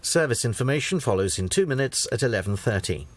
Service information follows in 2 minutes at 11:30.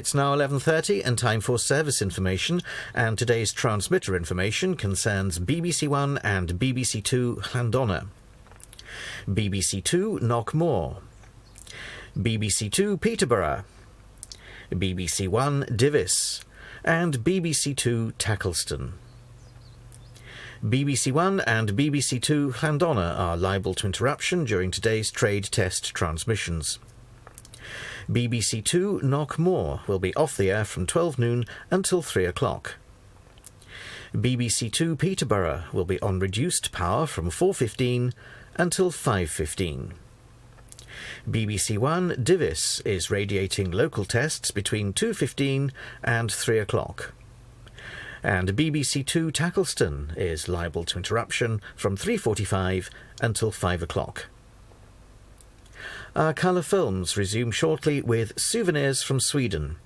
It's now 11:30 and time for service information, and today's transmitter information concerns BBC One and BBC Two Llandonna, BBC Two Knockmore, BBC Two Peterborough, BBC One Divis, and BBC Two Tackleston. BBC One and BBC Two Llandonna are liable to interruption during today's trade test transmissions. BBC Two Knockmore will be off the air from 12 noon until 3 o'clock. BBC Two Peterborough will be on reduced power from 4:15 until 5:15. BBC One Divis is radiating local tests between 2:15 and 3 o'clock. And BBC Two Tackleston is liable to interruption from 3:45 until 5 o'clock. Our colour films resume shortly with Souvenirs from Sweden.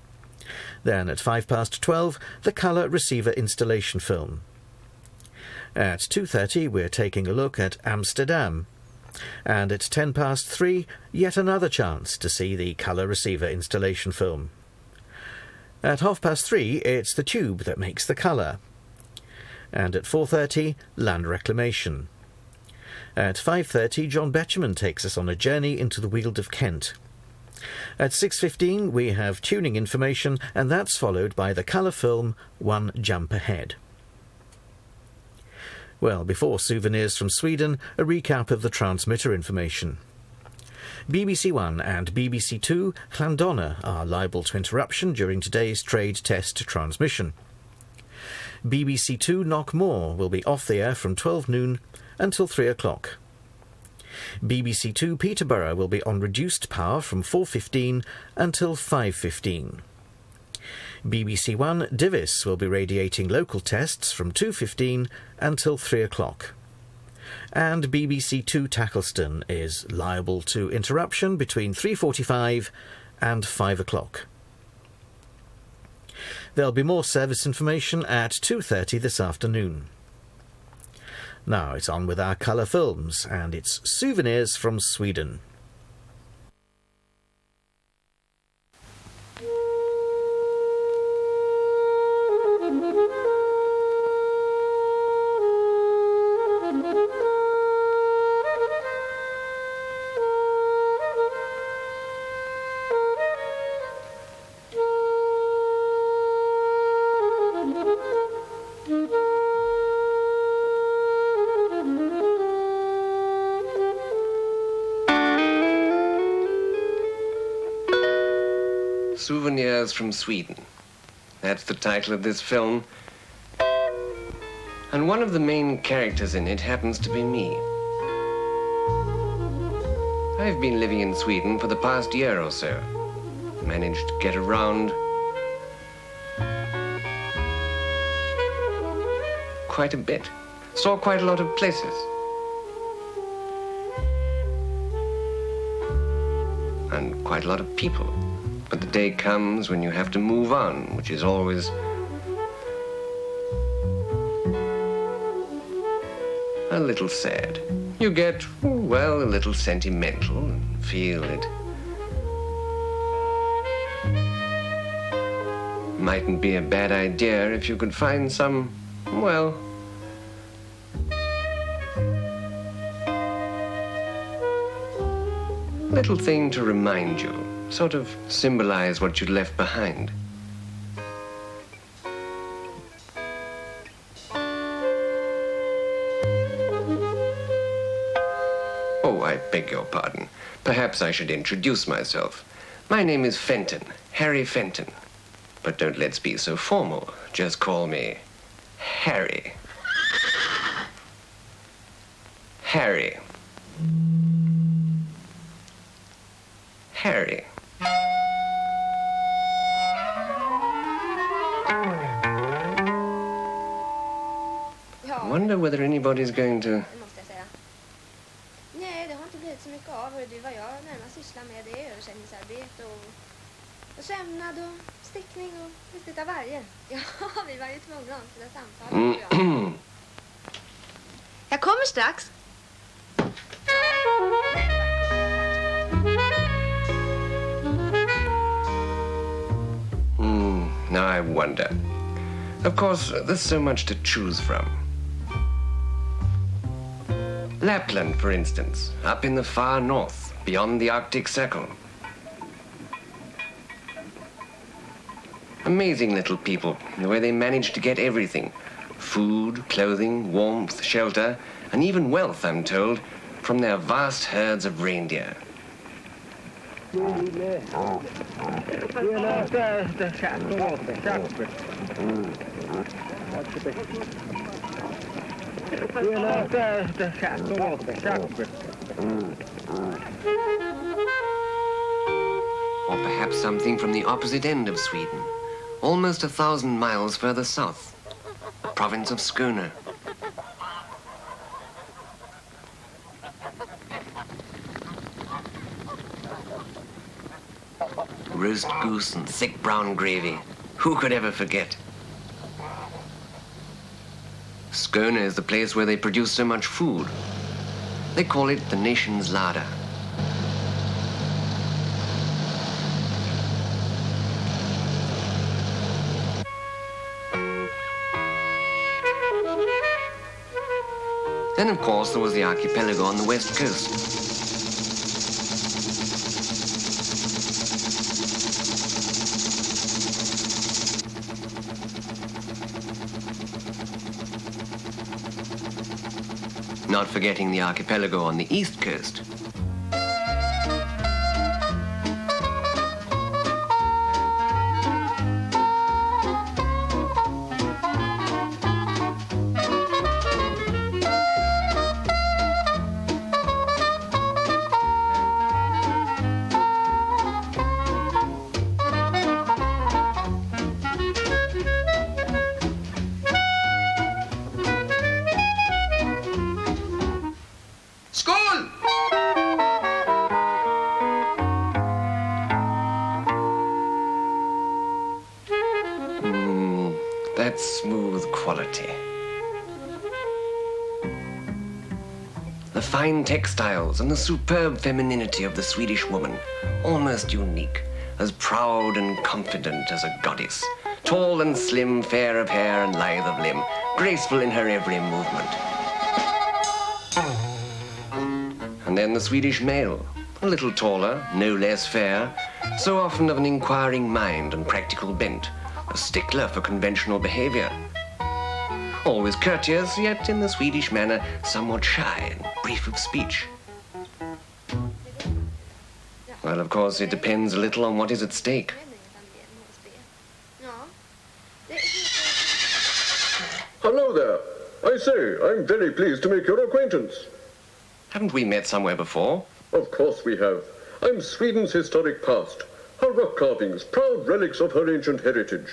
Then at 12:05, the colour receiver installation film. At 2:30, we're taking a look at Amsterdam. And at 3:10, yet another chance to see the colour receiver installation film. At 3:30, it's the tube that makes the colour. And at 4:30, land reclamation. At 5:30, John Betjeman takes us on a journey into the Weald of Kent. At 6:15, we have tuning information, and that's followed by the colour film One Jump Ahead. Well, before Souvenirs from Sweden, a recap of the transmitter information. BBC One and BBC Two Llandonna are liable to interruption during today's trade test transmission. BBC Two Knockmore will be off the air from 12 noon until 3 o'clock. BBC Two Peterborough will be on reduced power from 4:15 until 5:15. BBC One Divis will be radiating local tests from 2:15 until 3 o'clock. And BBC Two Tackleston is liable to interruption between 3:45 and 5 o'clock. There'll be more service information at 2:30 this afternoon. Now it's on with our colour films, and it's Souvenirs from Sweden. Souvenirs from Sweden. That's the title of this film. And one of the main characters in it happens to be me. I've been living in Sweden for the past year or so. Managed to get around quite a bit. Saw quite a lot of places. And quite a lot of people. But the day comes when you have to move on, which is always a little sad. You get, well, a little sentimental and feel it mightn't be a bad idea if you could find some, well, little thing to remind you, sort of symbolize what you'd left behind. Oh, I beg your pardon. Perhaps I should introduce myself. My name is Fenton, Harry Fenton. But don't let's be so formal. Just call me Harry. Harry. Harry. I wonder whether anybody's going to... Nej, det har inte blivit så mycket av. Hör du, vad jag närmast sysslar med, det är översättningsarbete och sömnad och stickning och lite av varje. Ja, vi var ju tvungna att anställa samtal. Jag kommer strax. Now I wonder. Of course, there's so much to choose from. Lapland, for instance, up in the far north, beyond the Arctic Circle. Amazing little people, the way they manage to get everything. Food, clothing, warmth, shelter, and even wealth, I'm told, from their vast herds of reindeer. Or perhaps something from the opposite end of Sweden, almost 1,000 miles further south, province of Skåne. Roast goose and thick brown gravy. Who could ever forget? Skåne is the place where they produce so much food. They call it the nation's larder. Then, of course, there was the archipelago on the west coast. Not forgetting the archipelago on the east coast. That smooth quality. The fine textiles and the superb femininity of the Swedish woman, almost unique, as proud and confident as a goddess, tall and slim, fair of hair and lithe of limb, graceful in her every movement. And then the Swedish male, a little taller, no less fair, so often of an inquiring mind and practical bent, a stickler for conventional behavior. Always courteous, yet in the Swedish manner, somewhat shy and brief of speech. Well, of course, it depends a little on what is at stake. Hello there. I say, I'm very pleased to make your acquaintance. Haven't we met somewhere before? Of course we have. I'm Sweden's historic past. Her rock carvings, proud relics of her ancient heritage.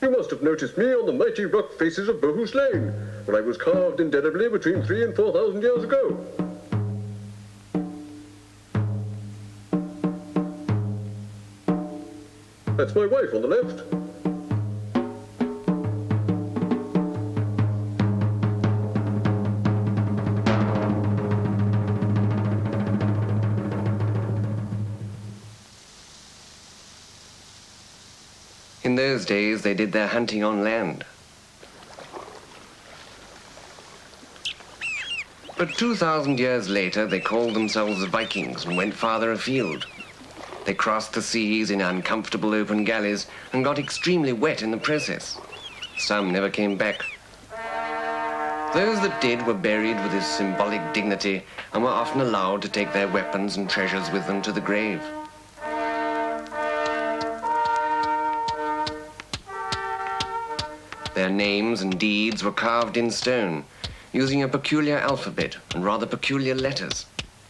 You must have noticed me on the mighty rock faces of Bohus Lane, where I was carved indelibly between 3,000 and 4,000 years ago. That's my wife on the left. In those days, they did their hunting on land. But 2,000 years later, they called themselves Vikings and went farther afield. They crossed the seas in uncomfortable open galleys and got extremely wet in the process. Some never came back. Those that did were buried with this symbolic dignity and were often allowed to take their weapons and treasures with them to the grave. Their names and deeds were carved in stone, using a peculiar alphabet and rather peculiar letters.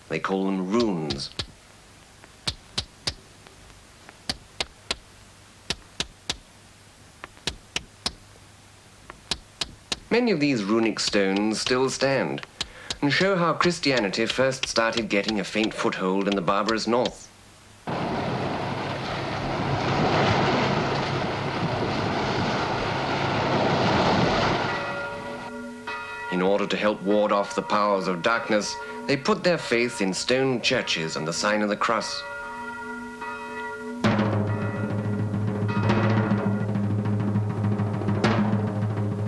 They call them runes. Many of these runic stones still stand and show how Christianity first started getting a faint foothold in the barbarous north. In order to help ward off the powers of darkness, they put their faith in stone churches and the sign of the cross.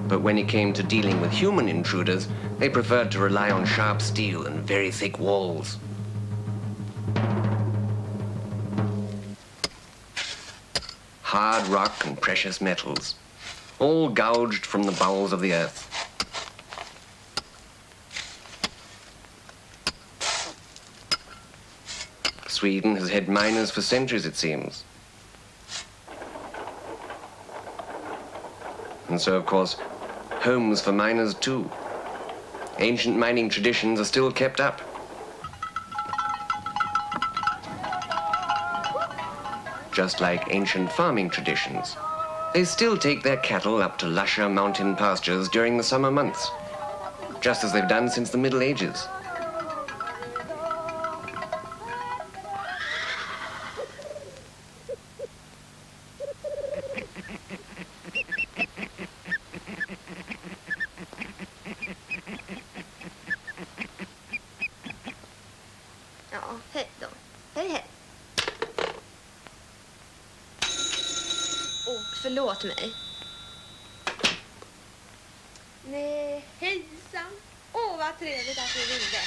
But when it came to dealing with human intruders, they preferred to rely on sharp steel and very thick walls. Hard rock and precious metals, all gouged from the bowels of the earth. Sweden has had miners for centuries, it seems. And so, of course, homes for miners too. Ancient mining traditions are still kept up. Just like ancient farming traditions, they still take their cattle up to lusher mountain pastures during the summer months, just as they've done since the Middle Ages. Ja, hej då. Hej, hej. Förlåt mig. Nej, hejsan. Vad trevligt att du ringde.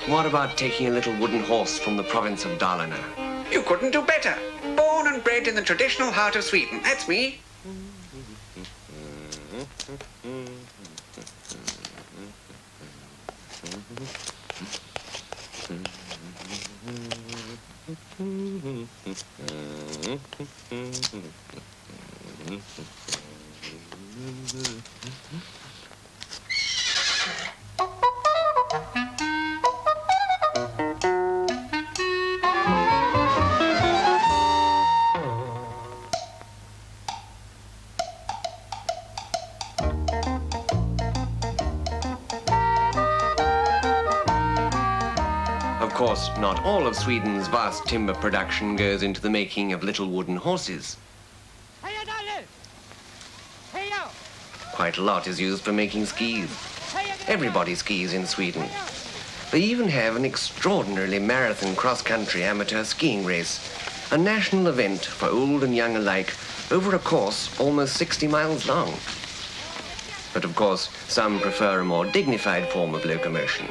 What about taking a little wooden horse from the province of Dalarna? You couldn't do better. Born and bred in the traditional heart of Sweden. That's me. Of course, not all of Sweden's vast timber production goes into the making of little wooden horses. Quite a lot is used for making skis. Everybody skis in Sweden. They even have an extraordinarily marathon cross-country amateur skiing race, a national event for old and young alike, over a course almost 60 miles long. But of course, some prefer a more dignified form of locomotion.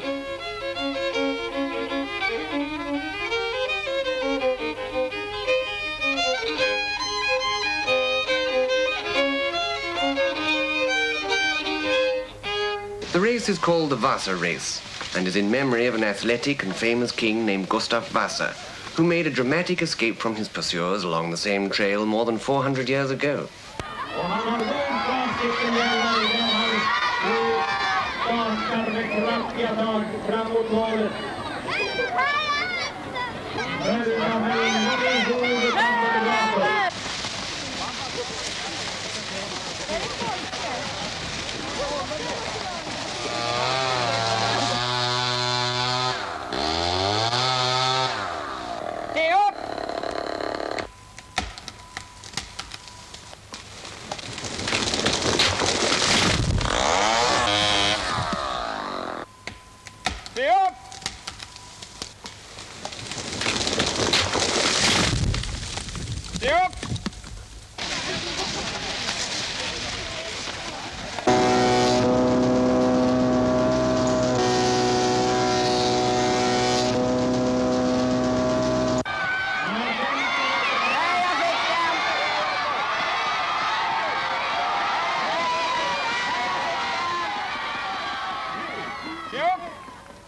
The race is called the Vasa race and is in memory of an athletic and famous king named Gustav Vasa, who made a dramatic escape from his pursuers along the same trail more than 400 years ago. Och han har god fart i sin jävlar när han startar med kraftiga tag fram mot målet.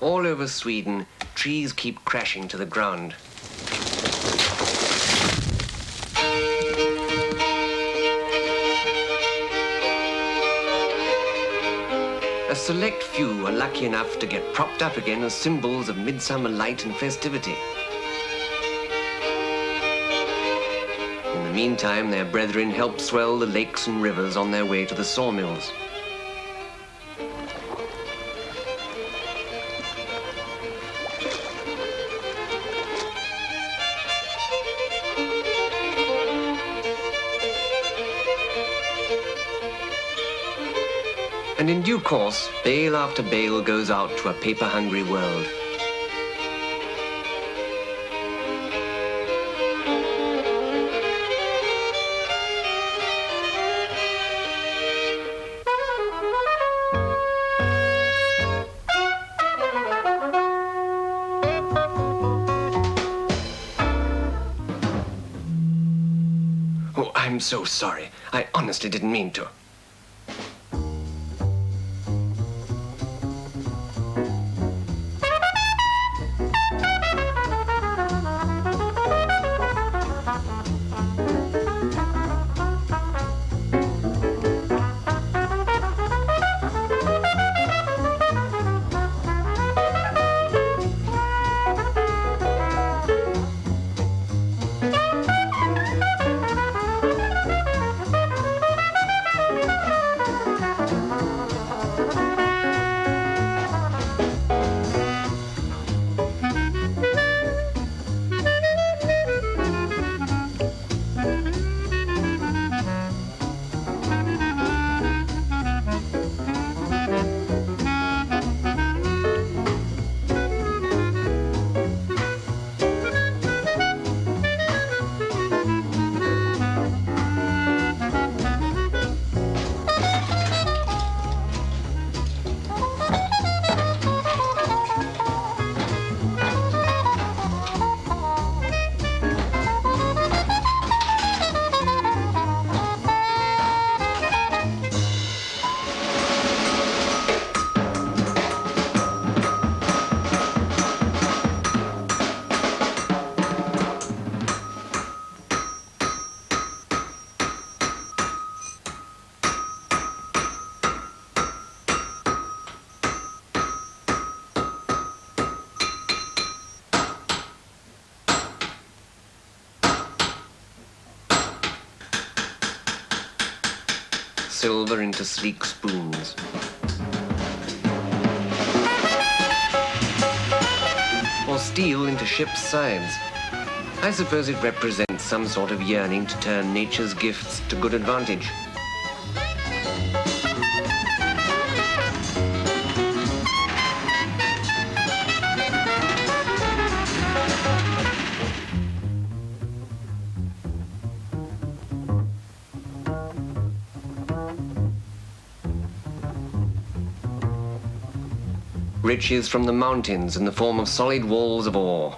All over Sweden, trees keep crashing to the ground. A select few are lucky enough to get propped up again as symbols of midsummer light and festivity. In the meantime, their brethren help swell the lakes and rivers on their way to the sawmills. And in due course, bale after bale goes out to a paper-hungry world. Oh, I'm so sorry. I honestly didn't mean to. Silver into sleek spoons. Or steel into ship's sides. I suppose it represents some sort of yearning to turn nature's gifts to good advantage. Riches from the mountains in the form of solid walls of ore.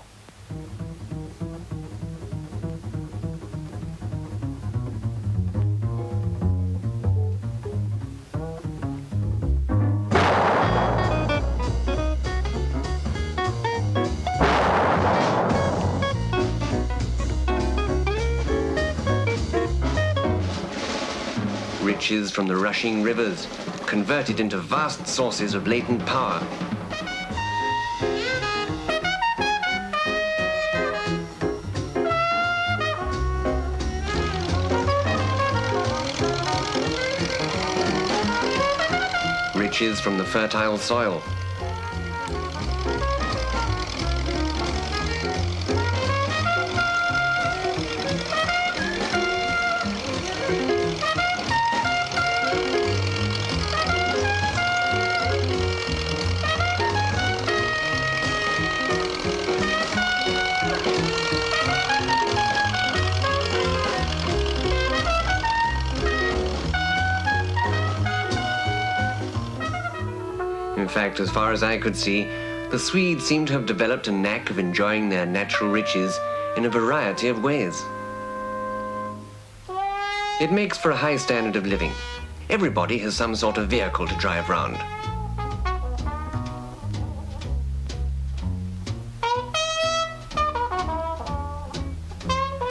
riches from the rushing rivers, converted into vast sources of latent power. Riches from the fertile soil. In fact, as far as I could see, the Swedes seem to have developed a knack of enjoying their natural riches in a variety of ways. It makes for a high standard of living. Everybody has some sort of vehicle to drive round.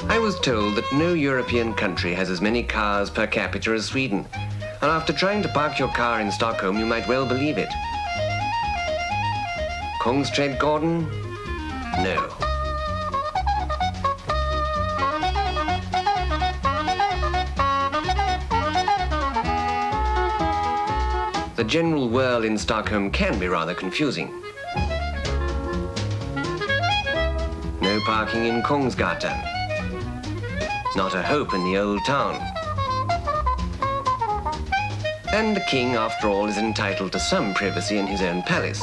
I was told that no European country has as many cars per capita as Sweden, and after trying to park your car in Stockholm, you might well believe it. Kungsträdgården? No. The general whirl in Stockholm can be rather confusing. No parking in Kungsgatan. Not a hope in the old town. And the king, after all, is entitled to some privacy in his own palace.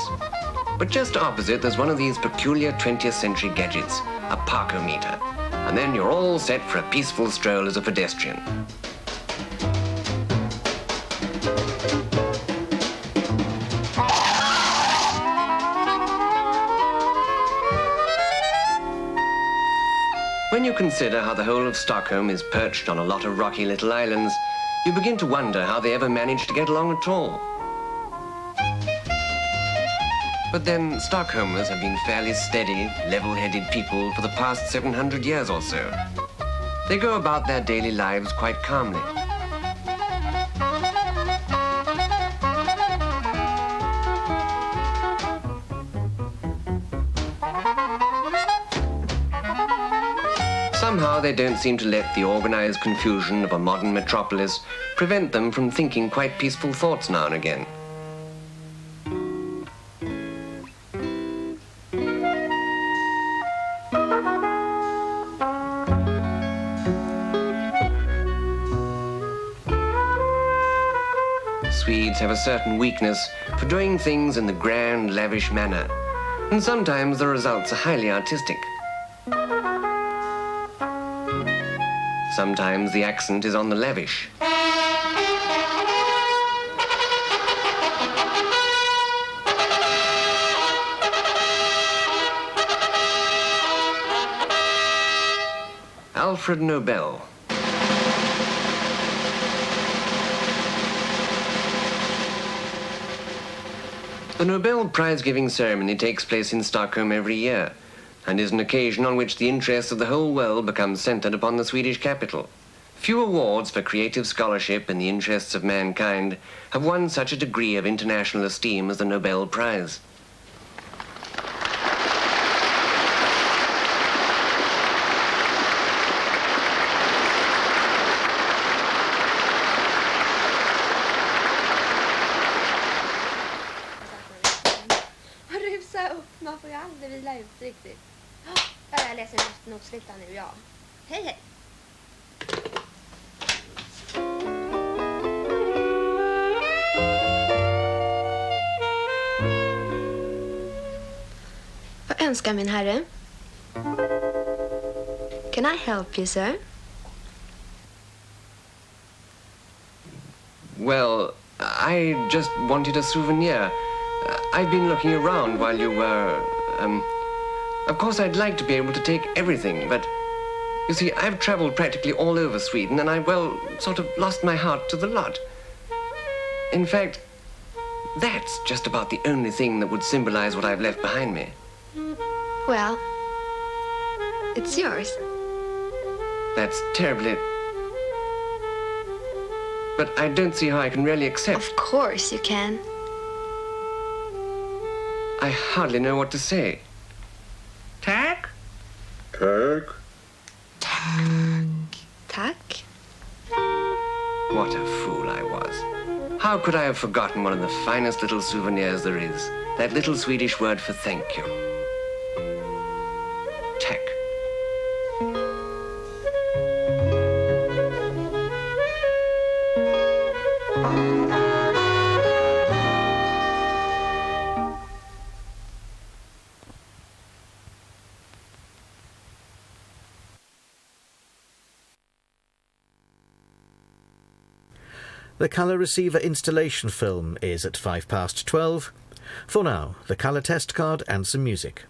But just opposite, there's one of these peculiar 20th century gadgets, a parkometer. And then you're all set for a peaceful stroll as a pedestrian. When you consider how the whole of Stockholm is perched on a lot of rocky little islands, you begin to wonder how they ever managed to get along at all. But then Stockholmers have been fairly steady, level-headed people for the past 700 years or so. They go about their daily lives quite calmly. Somehow they don't seem to let the organized confusion of a modern metropolis prevent them from thinking quite peaceful thoughts now and again. Swedes have a certain weakness for doing things in the grand, lavish manner, and sometimes the results are highly artistic. Sometimes the accent is on the lavish. Alfred Nobel. The Nobel Prize-giving ceremony takes place in Stockholm every year, and is an occasion on which the interests of the whole world become centered upon the Swedish capital. Few awards for creative scholarship in the interests of mankind have won such a degree of international esteem as the Nobel Prize. Rusa upp, man får ju aldrig vila ut riktigt. Jag läser notsluta nu, ja. Hej, hej. Vad önskar min herre? Can I help you, sir? Well, I just wanted a souvenir. I've been looking around while you were, Of course, I'd like to be able to take everything, but you see, I've traveled practically all over Sweden, and I, well, sort of lost my heart to the lot. In fact, that's just about the only thing that would symbolize what I've left behind me. Well, it's yours. That's terribly... but I don't see how I can really accept. Of course you can. I hardly know what to say. Tack? Tag? Tack. What a fool I was. How could I have forgotten one of the finest little souvenirs there is? That little Swedish word for thank you. Tack. The colour receiver installation film is at 12:05. For now, the colour test card and some music.